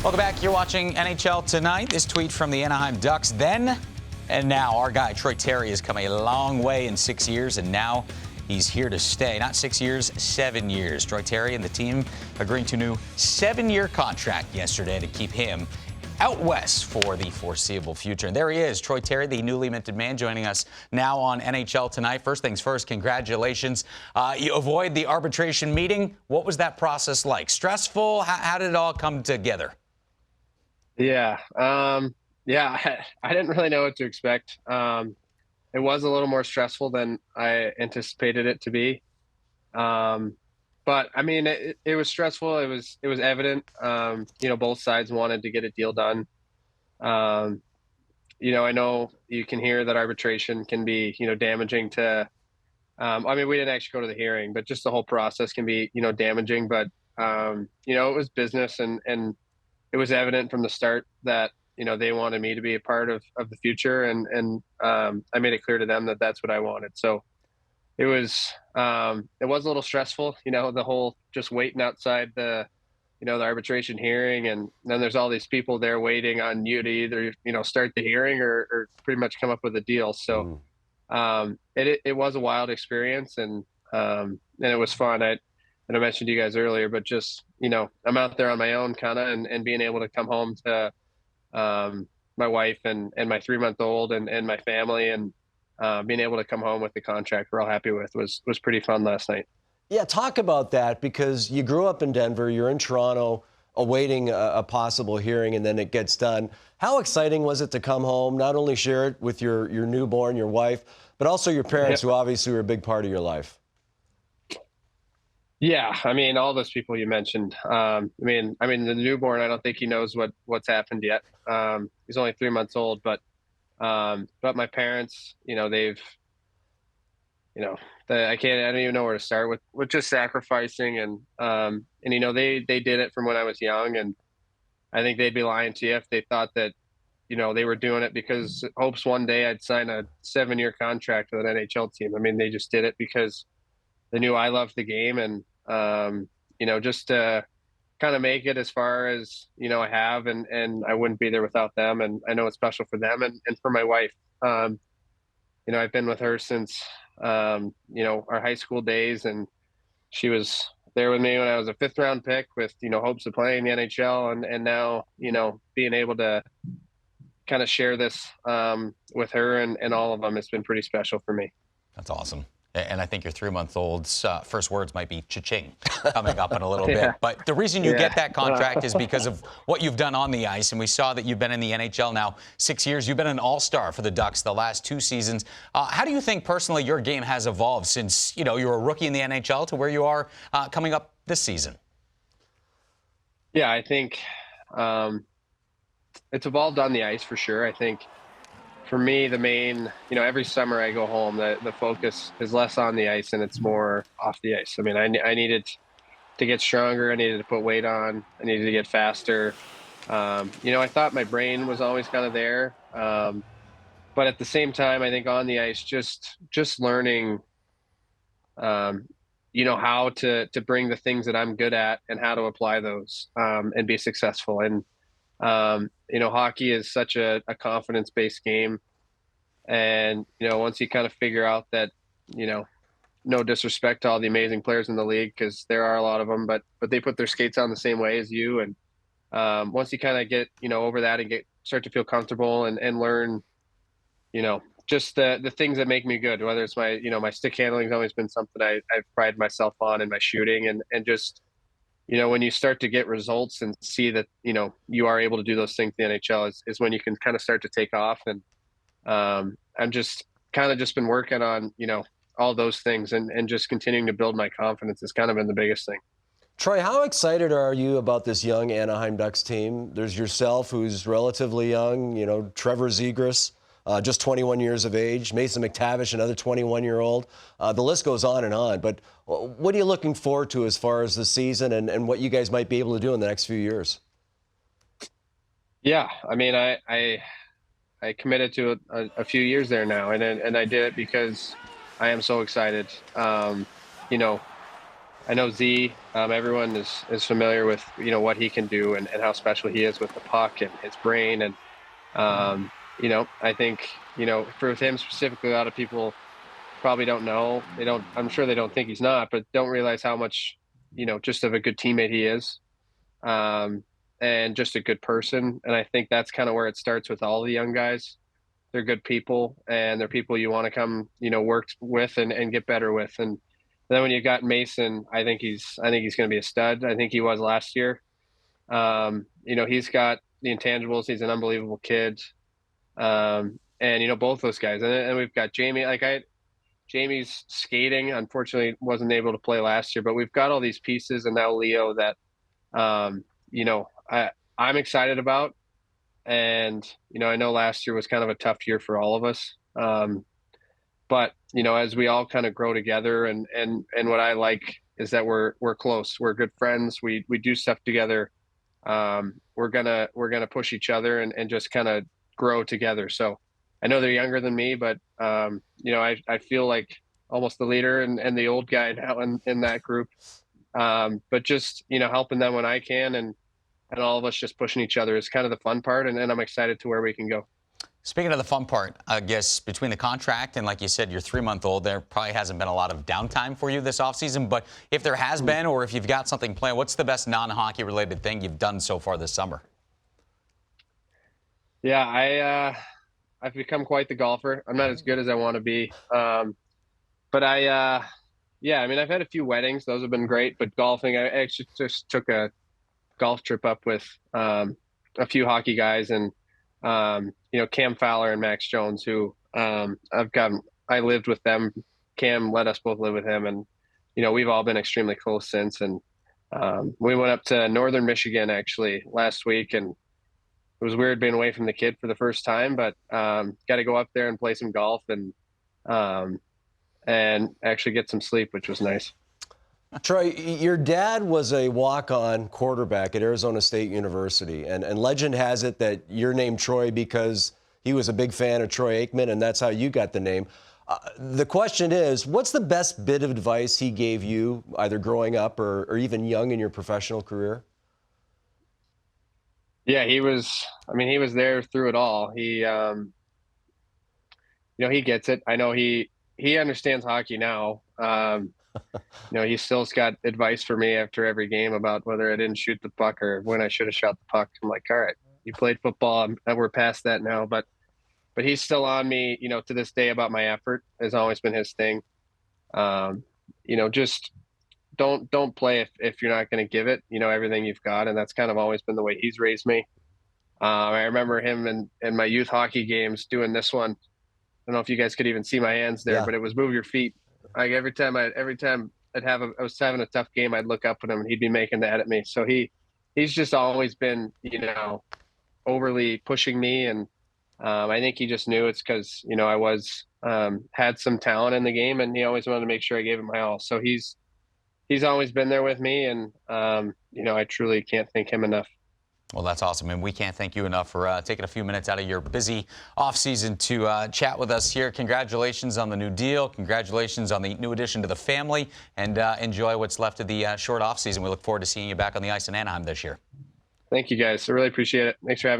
Welcome back. You're watching NHL Tonight. This tweet from the Anaheim Ducks then and now. Our guy, Troy Terry, has come a long way in 6 years, and now he's here to stay. Not 6 years, 7 years. Troy Terry and the team agreeing to a new 7-year contract yesterday to keep him out west for the foreseeable future. And there he is, Troy Terry, the newly minted man, joining us now on NHL Tonight. First things first, congratulations. You avoid the arbitration meeting. What was that process like? Stressful? How did it all come together? Yeah. I didn't really know what to expect. It was a little more stressful than I anticipated it to be. But I mean, it was stressful. It was evident. Both sides wanted to get a deal done. I know you can hear that arbitration can be, damaging to, we didn't actually go to the hearing, but just the whole process can be, damaging. But, it was business and it was evident from the start that, they wanted me to be a part of the future. And I made it clear to them that that's what I wanted. So it was a little stressful, the whole just waiting outside the arbitration hearing. And then there's all these people there waiting on you to either, start the hearing or pretty much come up with a deal. So it was a wild experience and it was fun. I mentioned to you guys earlier, but just, I'm out there on my own kind of and being able to come home to my wife and my 3-month-old and my family and being able to come home with the contract we're all happy with was pretty fun last night. Yeah, talk about that, because you grew up in Denver, you're in Toronto awaiting a possible hearing, and then it gets done. How exciting was it to come home, not only share it with your newborn, your wife, but also your parents, who obviously were a big part of your life? Yeah, I mean, all those people you mentioned. I mean, the newborn, I don't think he knows what's happened yet. He's only 3 months old, but my parents, they've, I don't even know where to start with just sacrificing and they did it from when I was young, and I think they'd be lying to you if they thought that, they were doing it because hopes one day I'd sign a 7-year contract with an NHL team. I mean, they just did it because they knew I loved the game and, just to kind of make it as far as, I have, and I wouldn't be there without them. And I know it's special for them and for my wife. I've been with her since, our high school days, and she was there with me when I was a 5th-round pick with, hopes of playing the NHL and now, being able to kind of share this with her and all of them. It's been pretty special for me. That's awesome. And I think your 3-month-old's first words might be cha-ching coming up in a little bit. But the reason you get that contract is because of what you've done on the ice. And we saw that you've been in the NHL now 6 years. You've been an all-star for the Ducks the last 2 seasons. How do you think personally your game has evolved since, you were a rookie in the NHL to where you are coming up this season? Yeah, I think it's evolved on the ice for sure. I think for me, the main, every summer I go home, the focus is less on the ice and it's more off the ice. I mean, I needed to get stronger. I needed to put weight on. I needed to get faster. I thought my brain was always kind of there. But at the same time, I think on the ice, just learning, how to bring the things that I'm good at and how to apply those and be successful. And hockey is such a confidence-based game. And, once you kind of figure out that, no disrespect to all the amazing players in the league, because there are a lot of them, but they put their skates on the same way as you. And once you kind of get, over that and start to feel comfortable and learn, just the things that make me good, whether it's my, my stick handling has always been something I've prided myself on, in my shooting and just, when you start to get results and see that, you are able to do those things in the NHL is when you can kind of start to take off. And I'm just kind of just been working on, all those things and just continuing to build my confidence has kind of been the biggest thing. Troy, how excited are you about this young Anaheim Ducks team? There's yourself, who's relatively young, Trevor Zegras, just 21 years of age, Mason McTavish, another 21-year-old. The list goes on and on. But what are you looking forward to as far as the season and what you guys might be able to do in the next few years? Yeah, I mean, I committed to a few years there now, and I did it because I am so excited. I I know Z. Everyone is familiar with what he can do and how special he is with the puck and his brain. And I think for him specifically, a lot of people probably don't know. They don't. I'm sure they don't think he's not, but don't realize how much just of a good teammate he is, and just a good person. And I think that's kind of where it starts with all the young guys. They're good people, and they're people you want to come work with and get better with. And then when you got Mason, I think he's going to be a stud. I think he was last year. He's got the intangibles. He's an unbelievable kid. And both those guys. And we've got Jamie. Jamie's skating, unfortunately, wasn't able to play last year. But we've got all these pieces, and now Leo that I'm excited about. And I know last year was kind of a tough year for all of us. But as we all kind of grow together, and what I like is that we're close. We're good friends. We do stuff together. We're gonna push each other and just kind of grow together. So I know they're younger than me, but I feel like almost the leader and the old guy now in that group. But just helping them when I can, and all of us just pushing each other is kind of the fun part. And I'm excited to where we can go. Speaking of the fun part, I guess between the contract and, like you said, your 3-month-old, there probably hasn't been a lot of downtime for you this offseason. But if there has been, or if you've got something planned, what's the best non-hockey related thing you've done so far this summer? Yeah, I've become quite the golfer. I'm not as good as I want to be. But I've had a few weddings. Those have been great. But golfing, I actually just took a golf trip up with a few hockey guys, and Cam Fowler and Max Jones, who I lived with them. Cam let us both live with him, and we've all been extremely close since. And we went up to Northern Michigan actually last week, and it was weird being away from the kid for the first time, but got to go up there and play some golf and actually get some sleep, which was nice. Troy, your dad was a walk-on quarterback at Arizona State University, and legend has it that you're named Troy because he was a big fan of Troy Aikman, and that's how you got the name. The question is, what's the best bit of advice he gave you, either growing up or even young in your professional career? Yeah, he was there through it all. He, he gets it. I know he understands hockey now. He still's got advice for me after every game about whether I didn't shoot the puck or when I should have shot the puck. I'm like, all right, you played football. We're past that now. But he's still on me, to this day about my effort. Has always been his thing. Just don't play if you're not going to give it, everything you've got. And that's kind of always been the way he's raised me. I remember him in my youth hockey games doing this one. I don't know if you guys could even see my hands there, but it was move your feet. Like every time I was having a tough game, I'd look up at him and he'd be making that at me. So he's just always been, overly pushing me. And I think he just knew it's because, I was had some talent in the game, and he always wanted to make sure I gave it my all. So he's always been there with me, and I truly can't thank him enough. Well, that's awesome, and we can't thank you enough for taking a few minutes out of your busy offseason to chat with us here. Congratulations on the new deal. Congratulations on the new addition to the family, and enjoy what's left of the short offseason. We look forward to seeing you back on the ice in Anaheim this year. Thank you, guys. I really appreciate it. Thanks for having me.